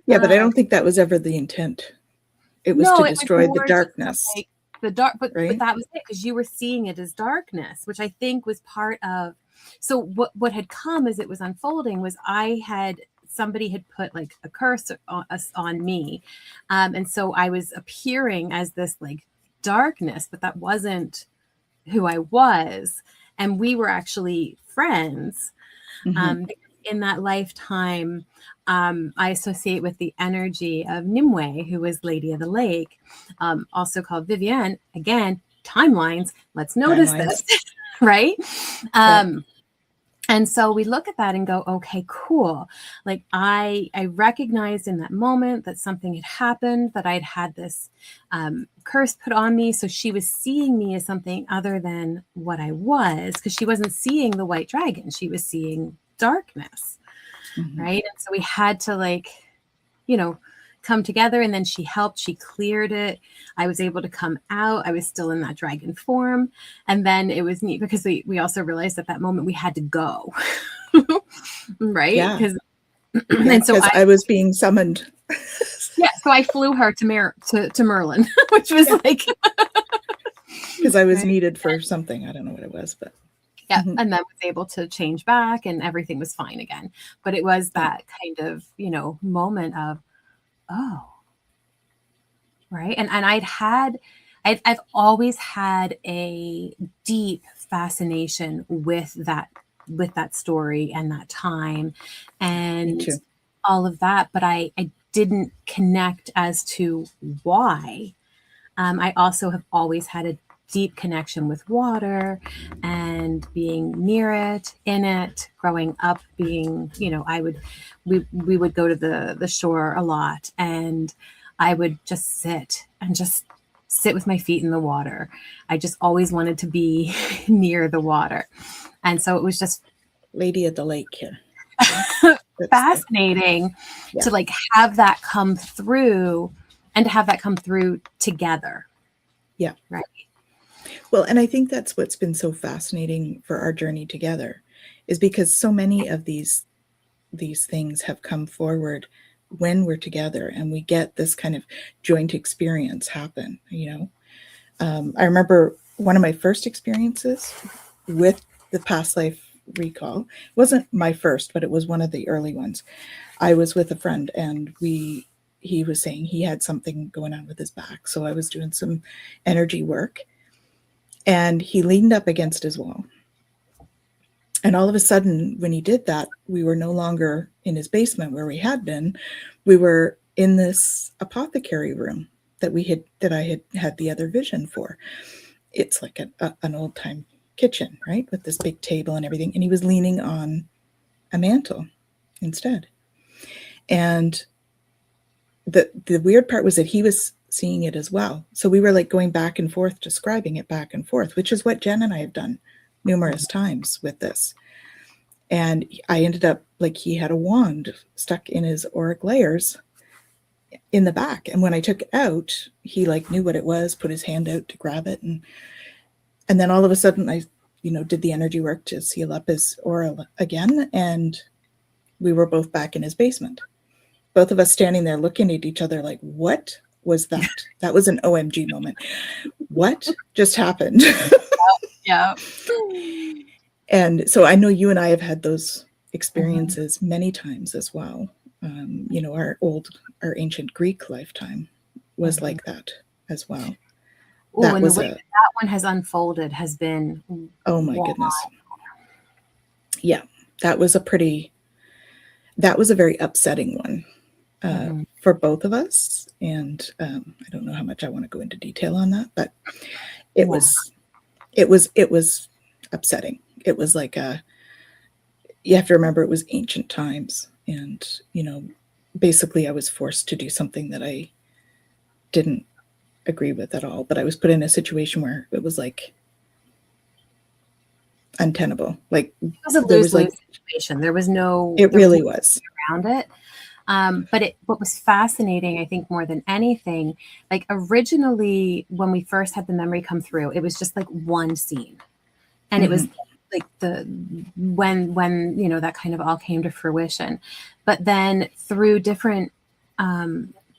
Yeah, but I don't think that was ever the intent. It was to destroy the darkness. Like the dark, but that was it, because you were seeing it as darkness, which I think was part of. So what had come as it was unfolding was somebody had put like a curse on me. And so I was appearing as this like darkness, but that wasn't who I was. And we were actually friends. Mm-hmm. In that lifetime, I associate with the energy of Nimue, who was Lady of the Lake, also called Vivienne. Again, timelines. Let's notice Timelines. this, right? Yeah. And so we look at that and go, okay, cool. Like I recognized in that moment that something had happened, that I'd had this curse put on me. So she was seeing me as something other than what I was, because she wasn't seeing the white dragon. She was seeing darkness, Mm-hmm. right? And so we had to, like, come together, and then she helped, she cleared it. I was able to come out. I was still in that dragon form. And then it was neat because we also realized at that moment we had to go. Right? Yeah. Because Yeah, and so I was being summoned. so I flew her to Merlin, which was like Because I was right? needed for something. I don't know what it was, but Yeah. Mhm. And then was able to change back and everything was fine again. But it was that kind of, moment of, oh, right. And I've always had a deep fascination with that story and that time Me and too. all of that, but I didn't connect as to why. I also have always had a deep connection with water and being near it, in it, growing up being, we would go to the shore a lot, and I would just sit with my feet in the water. I just always wanted to be near the water. And so it was just Lady of the Lake here. fascinating Yeah. to like have that come through and to have that come through together. Yeah. Right. Well, and I think that's what's been so fascinating for our journey together, is because so many of these things have come forward when we're together and we get this kind of joint experience happen. I remember one of my first experiences with the past life recall. It wasn't my first, but it was one of the early ones. I was with a friend, and he was saying he had something going on with his back. So I was doing some energy work, and he leaned up against his wall. And all of a sudden, when he did that, we were no longer in his basement where we had been. We were in this apothecary room that I had the other vision for. It's like an old time kitchen, right, with this big table and everything. And he was leaning on a mantle instead. And the weird part was that he was seeing it as well. So we were like going back and forth, describing it back and forth, which is what Jen and I have done numerous times with this. And I ended up like he had a wand stuck in his auric layers in the back. And when I took it out, he like knew what it was, put his hand out to grab it. And then all of a sudden I, did the energy work to seal up his aura again. And we were both back in his basement. Both of us standing there looking at each other like, what was that? That was an OMG moment. What just happened? Yeah. And so I know you and I have had those experiences many times as well. Our ancient Greek lifetime was like that as well. Oh, and the way that one has unfolded has been, oh my goodness. Yeah, that was a very upsetting one for both of us. And I don't know how much I want to go into detail on that, but it was upsetting. It was like you have to remember it was ancient times, and basically I was forced to do something that I didn't agree with at all, but I was put in a situation where it was like untenable. Like it was a lose-lose situation. There was no really was around it. But what was fascinating, I think, more than anything, like originally when we first had the memory come through, it was just like one scene, and it was like when that kind of all came to fruition. But then through different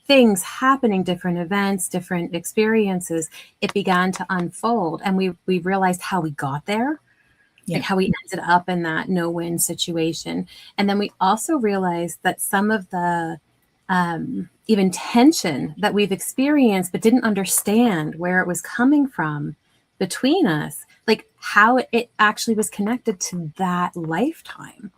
things happening, different events, different experiences, it began to unfold, and we realized how we got there. Like how we ended up in that no-win situation. And then we also realized that some of the even tension that we've experienced but didn't understand where it was coming from between us, like how it actually was connected to that lifetime.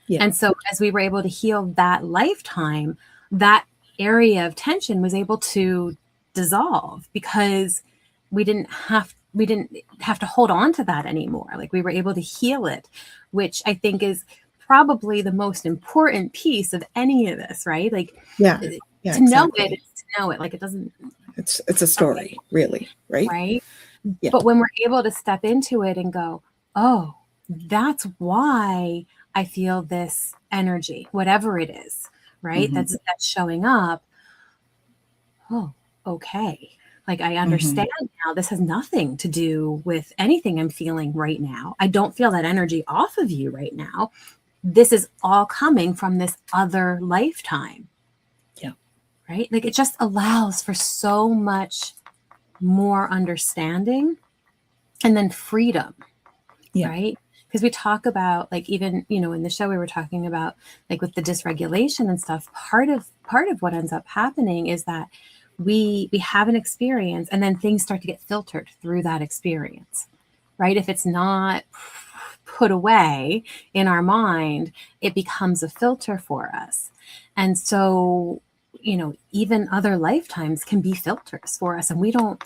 Yeah. And so as we were able to heal that lifetime, that area of tension was able to dissolve because we didn't have to hold on to that anymore. Like we were able to heal it, which I think is probably the most important piece of any of this, right? Like Yeah. to Exactly. know it is to know it. Like it doesn't, it's a story, really, right? right? Yeah. But when we're able to step into it and go, oh, that's why I feel this energy, whatever it is, right? Mm-hmm. That's showing up. Oh, okay. Like I understand now this has nothing to do with anything I'm feeling right now. I don't feel that energy off of you right now. This is all coming from this other lifetime. Yeah. Right? Like it just allows for so much more understanding and then freedom. Yeah. Right? Because we talk about like even, you know, in the show we were talking about like with the dysregulation and stuff, part of what ends up happening is that we have an experience and then things start to get filtered through that experience, right? If it's not put away in our mind, it becomes a filter for us. And so, you know, even other lifetimes can be filters for us and we don't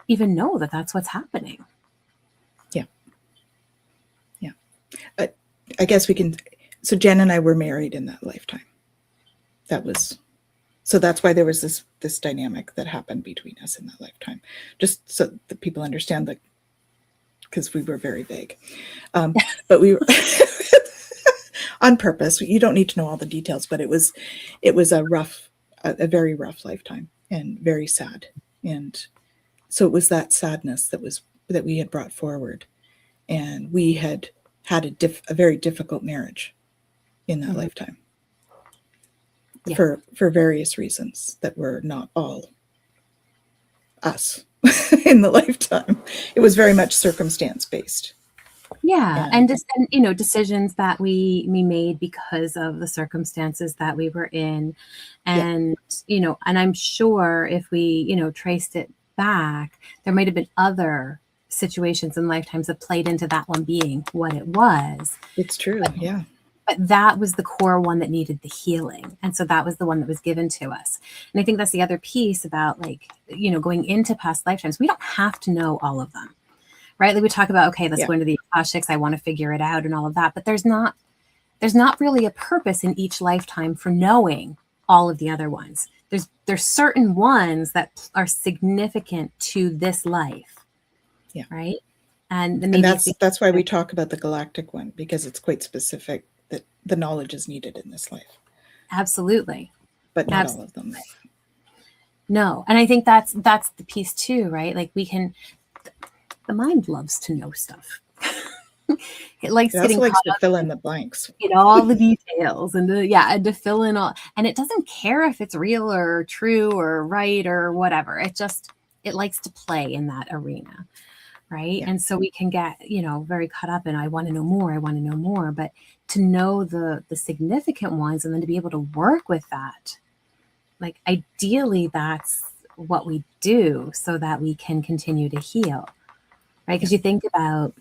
even know that that's what's happening. Yeah. Yeah. I guess we can. So Jen and I were married in that lifetime. So that's why there was this dynamic that happened between us in that lifetime. Just so that people understand, like, because we were very vague, but we were on purpose. You don't need to know all the details, but it was a very rough lifetime and very sad. And so it was that sadness that we had brought forward, and we had a very difficult marriage in that lifetime. Yeah. For various reasons that were not all us in the lifetime. It was very much circumstance based. Yeah. And you know, decisions that we made because of the circumstances that we were in. And, you know, and I'm sure if we, you know, traced it back, there might have been other situations and lifetimes that played into that one being what it was. It's true. Yeah. But that was the core one that needed the healing. And so that was the one that was given to us. And I think that's the other piece about like, you know, going into past lifetimes. We don't have to know all of them, right? Like we talk about, okay, let's go into the Akashics. I want to figure it out and all of that. But there's not really a purpose in each lifetime for knowing all of the other ones. There's certain ones that are significant to this life. Yeah. Right. And that's why we talk about the Galactic one, because it's quite specific that the knowledge is needed in this life. Absolutely. But not all of them. No. And I think that's the piece too, right? Like the mind loves to know stuff. It likes to fill in the blanks. You know, all the details and to fill in all, and it doesn't care if it's real or true or right or whatever. It likes to play in that arena. Right. Yeah. And so we can get, you know, very caught up in, I want to know more, but to know the significant ones and then to be able to work with that, like ideally that's what we do so that we can continue to heal. Right. Because you think about,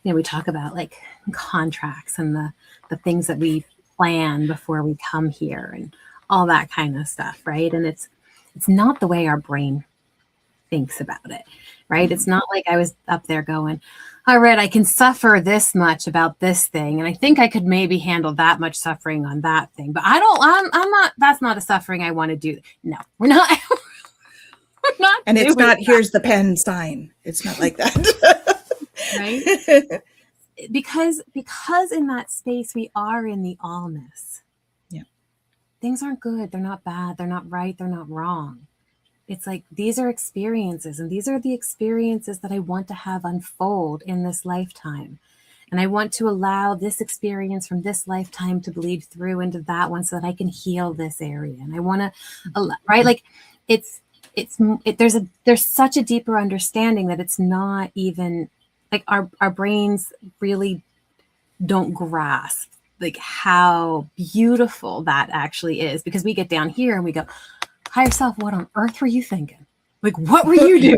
you know, we talk about like contracts and the things that we plan before we come here and all that kind of stuff. Right. And it's not the way our brain thinks about it. Right. It's not like I was up there going, all right, I can suffer this much about this thing. And I think I could maybe handle that much suffering on that thing. But I'm not, that's not a suffering I want to do. No, we're not. We're not. And it's not, here's the pen sign. It's not like that. Right. Because in that space, we are in the allness. Yeah. Things aren't good. They're not bad. They're not right. They're not wrong. It's like, these are experiences, and these are the experiences that I want to have unfold in this lifetime. And I want to allow this experience from this lifetime to bleed through into that one so that I can heal this area. And I want to, right? Like there's such a deeper understanding that it's not even like our brains really don't grasp like how beautiful that actually is, because we get down here and we go, higher self, what on earth were you thinking? Like, what were you doing?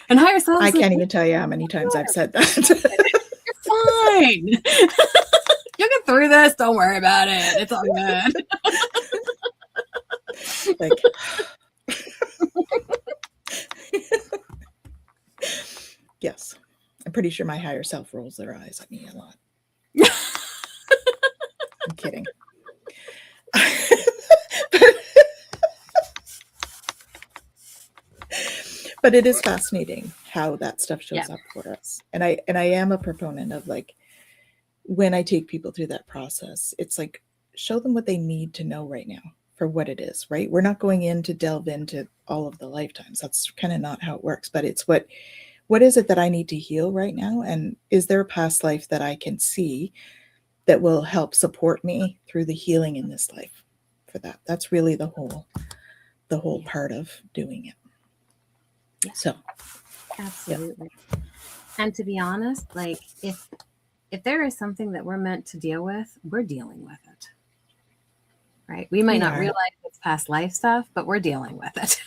And higher self I is like, can't even tell you how many times I've said that. you're fine. You'll get through this. Don't worry about it. It's all good. Like, yes, I'm pretty sure my higher self rolls their eyes at me a lot. I'm kidding. But it is fascinating how that stuff shows up for us. And I am a proponent of, like, when I take people through that process, it's like, show them what they need to know right now for what it is, right? We're not going in to delve into all of the lifetimes. That's kind of not how it works, but it's what is it that I need to heal right now? And is there a past life that I can see that will help support me through the healing in this life for that? That's really the whole part of doing it. Yeah. So absolutely. Yeah. And to be honest, like, if there is something that we're meant to deal with, we're dealing with it. Right? We might not realize it's past life stuff, but we're dealing with it.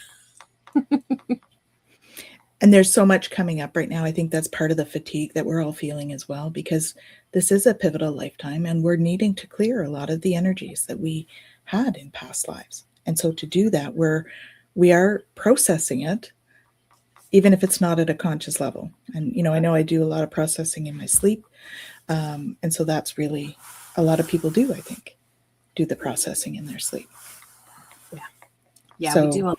And there's so much coming up right now. I think that's part of the fatigue that we're all feeling as well, because this is a pivotal lifetime and we're needing to clear a lot of the energies that we had in past lives. And so to do that, we are processing it, even if it's not at a conscious level. And, you know I do a lot of processing in my sleep. And so that's really, a lot of people do, I think, do the processing in their sleep. Yeah. Yeah, so, we do a lot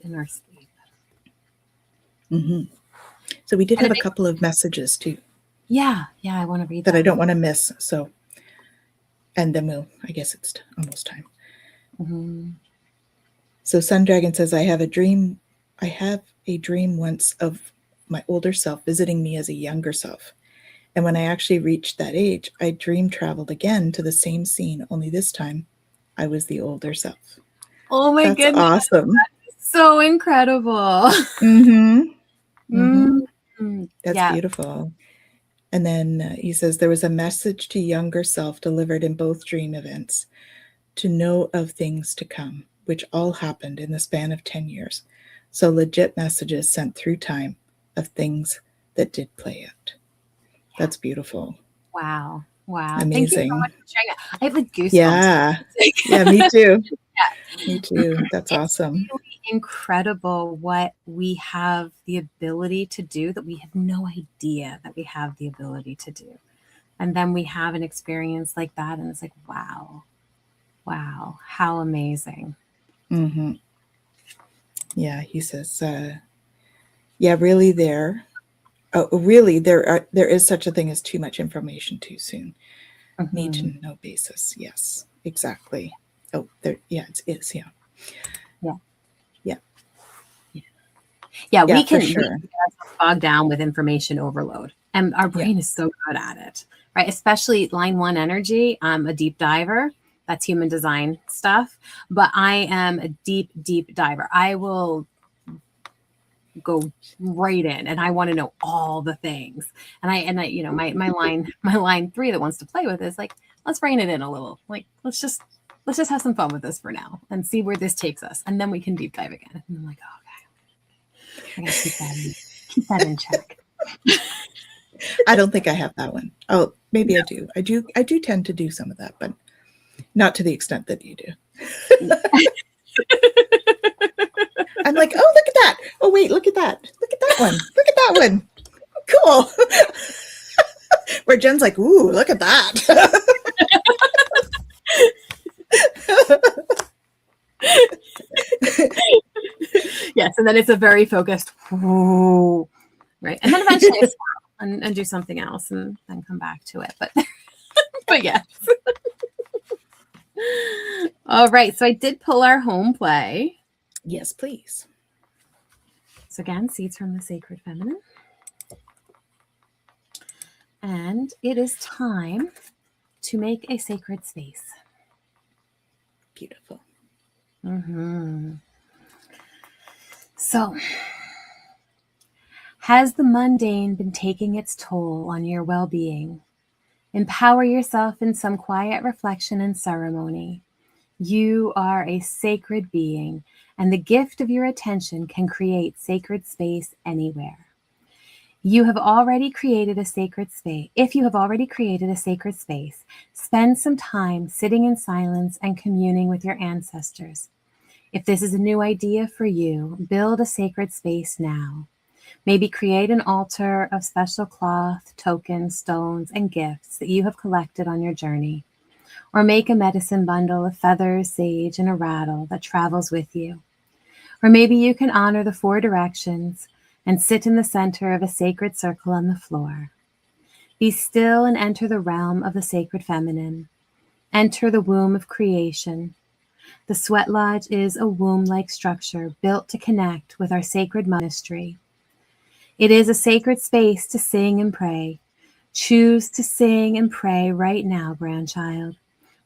in our sleep. Mm-hmm. So we did have a couple of messages too. Yeah, I want to read that I don't want to miss. So, and then I guess it's almost time. Mm-hmm. So Sun Dragon says, I have a dream once of my older self visiting me as a younger self. And when I actually reached that age, I dream traveled again to the same scene, only this time I was the older self. Oh my That's goodness. awesome. That's so incredible. Mm-hmm. Mm-hmm. That's beautiful. And then he says, there was a message to younger self delivered in both dream events to know of things to come, which all happened in the span of 10 years. So legit messages sent through time of things that did play out. That's beautiful. Wow. Amazing. Thank you so much for sharing that. I have like goosebumps. Yeah, me too. Me too. That's awesome. It's really incredible what we have the ability to do that we have no idea that we have the ability to do. And then we have an experience like that and it's like, wow, how amazing. Mm-hmm. Yeah, he says, really there is such a thing as too much information too soon. Mm-hmm. Need to know basis. Yes, exactly. Oh, there. Yeah, it's yeah. Yeah, we can get bogged down with information overload, and our brain is so good at it, right? Especially line 1 energy. I'm a deep diver. That's human design stuff, but I am a deep diver. I will go right in, and I want to know all the things. And I, my line 3 that wants to play with is like, let's rein it in a little. Like, let's just have some fun with this for now and see where this takes us, and then we can deep dive again. And I'm like, oh, I gotta keep that in check. I don't think I have that one. Oh, maybe I do. I do tend to do some of that, but not to the extent that you do. I'm like, oh, look at that. Oh, wait, look at that. Look at that one. Look at that one. Cool. Where Jen's like, ooh, look at that. Yes, and then it's a very focused, whoa, right? And then eventually I stop and do something else and then come back to it. But yes. All right, so I did pull our home play. Yes, please. So again, Seeds from the Sacred Feminine. And it is time to make a sacred space. Beautiful. Mm-hmm. So, has the mundane been taking its toll on your well-being? Empower yourself in some quiet reflection and ceremony. You are a sacred being, and the gift of your attention can create sacred space anywhere. You have already created a sacred space. If you have already created a sacred space, spend some time sitting in silence and communing with your ancestors. If this is a new idea for you, build a sacred space now. Maybe create an altar of special cloth, tokens, stones, and gifts that you have collected on your journey. Or make a medicine bundle of feathers, sage, and a rattle that travels with you. Or maybe you can honor the 4 directions and sit in the center of a sacred circle on the floor. Be still and enter the realm of the sacred feminine. Enter the womb of creation. The sweat lodge is a womb-like structure built to connect with our sacred ministry. It is a sacred space to sing and pray. Choose to sing and pray right now, grandchild.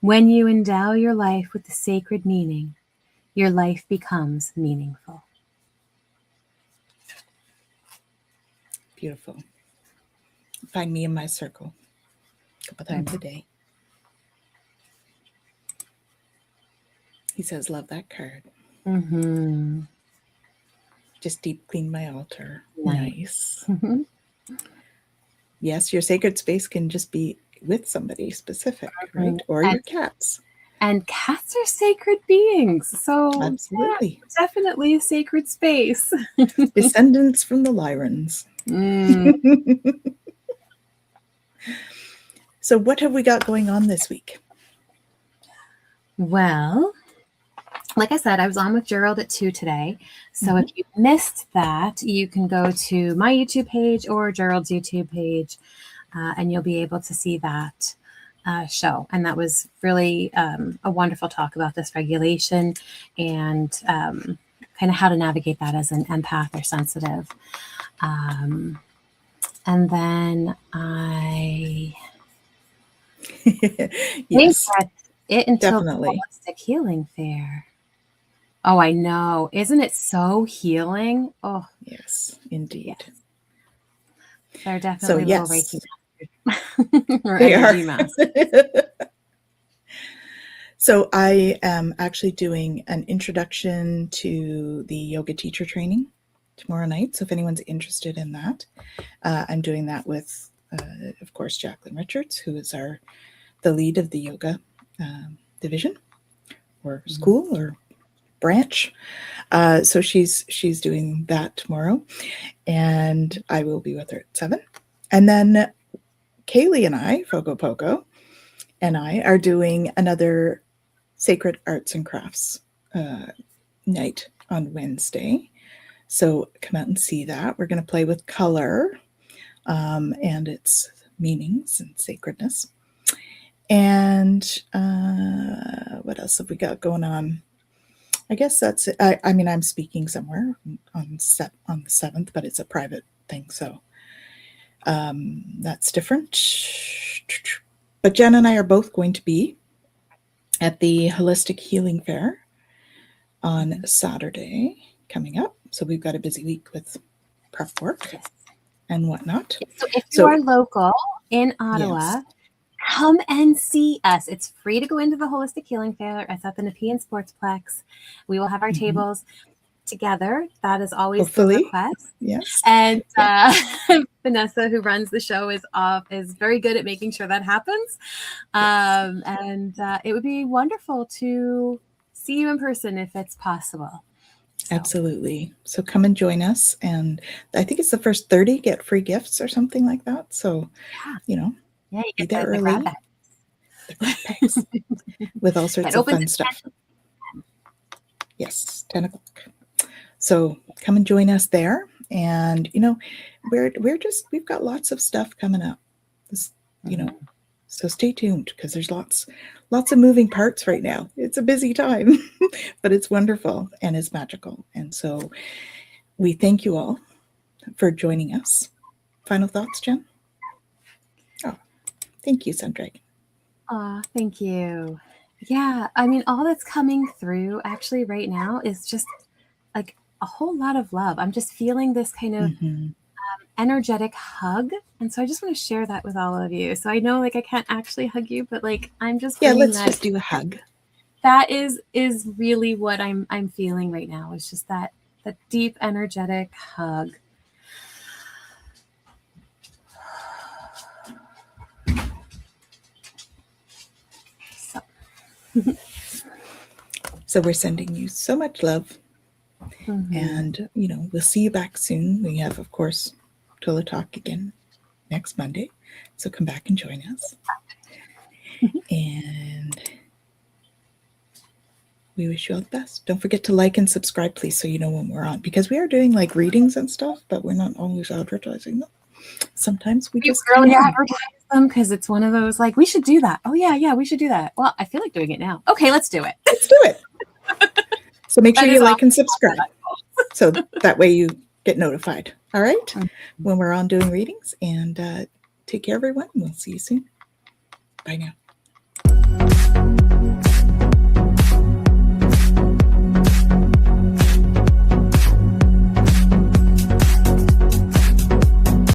When you endow your life with the sacred meaning, your life becomes meaningful. Beautiful. Find me in my circle a couple times a day. He says, love that card. Mm-hmm. Just deep clean my altar. Nice. Nice. Yes, your sacred space can just be with somebody specific, right? Or your cats. And cats are sacred beings. So absolutely. Yeah, definitely a sacred space. Descendants from the Lyrans. So what have we got going on this week? Well, like I said, I was on with Gerald at 2 today. So if you missed that, you can go to my YouTube page or Gerald's YouTube page, and you'll be able to see that show. And that was really a wonderful talk about dysregulation and kind of how to navigate that as an empath or sensitive. And then I think that's it until definitely. the Holistic Healing Fair. Oh, I know. Isn't it so healing? Oh, yes, indeed. Yes. They're definitely little Reiki masters. Or they energy are. masters. So I am actually doing an introduction to the yoga teacher training tomorrow night. So if anyone's interested in that, I'm doing that with, of course, Jacqueline Richards, who is the lead of the yoga division or school or branch. So she's doing that tomorrow, and I will be with her at 7. And then Kaylee and I, Fogo Poco, and I are doing another Sacred Arts and Crafts night on Wednesday. So come out and see that. We're going to play with color and its meanings and sacredness. And what else have we got going on? I guess that's it. I mean, I'm speaking somewhere on the 7th, but it's a private thing, so that's different. But Jen and I are both going to be at the Holistic Healing Fair on Saturday coming up. So we've got a busy week with prep work and whatnot. So if you are local in Ottawa, come and see us. It's free to go into the Holistic Healing Fair. It's at the Nepean Sportsplex. We will have our tables together. That is always the request. Yes. And Vanessa, who runs the show, is very good at making sure that happens. And it would be wonderful to see you in person if it's possible. So. Absolutely. So come and join us. And I think it's the first 30 get free gifts or something like that. So, you get there early. The grab bags. With all sorts of fun stuff. Yes, 10 o'clock. So come and join us there. And, we've got lots of stuff coming up. So stay tuned because there's lots of moving parts right now. It's a busy time, but it's wonderful and it's magical. And so we thank you all for joining us. Final thoughts, Jen? Oh, thank you, Sundragon. Thank you. Yeah, I mean, all that's coming through actually right now is just like a whole lot of love. I'm just feeling this kind of energetic hug. And so I just want to share that with all of you. So I know I can't actually hug you, but I'm just let's just do a hug. that is really what I'm feeling right now. It's just that deep energetic hug. So we're sending you so much love. Mm-hmm. And, we'll see you back soon. We have, of course, Twillow Talk again next Monday. So come back and join us. And we wish you all the best. Don't forget to like and subscribe, please, so you know when we're on. Because we are doing like readings and stuff, but we're not always advertising them. Sometimes we just really advertise them because it's one of those like, we should do that. Oh, yeah, we should do that. Well, I feel like doing it now. Okay, let's do it. Let's do it. So make sure you like and subscribe. So that way you get notified. All right? When we're on doing readings. And take care, everyone. We'll see you soon. Bye now.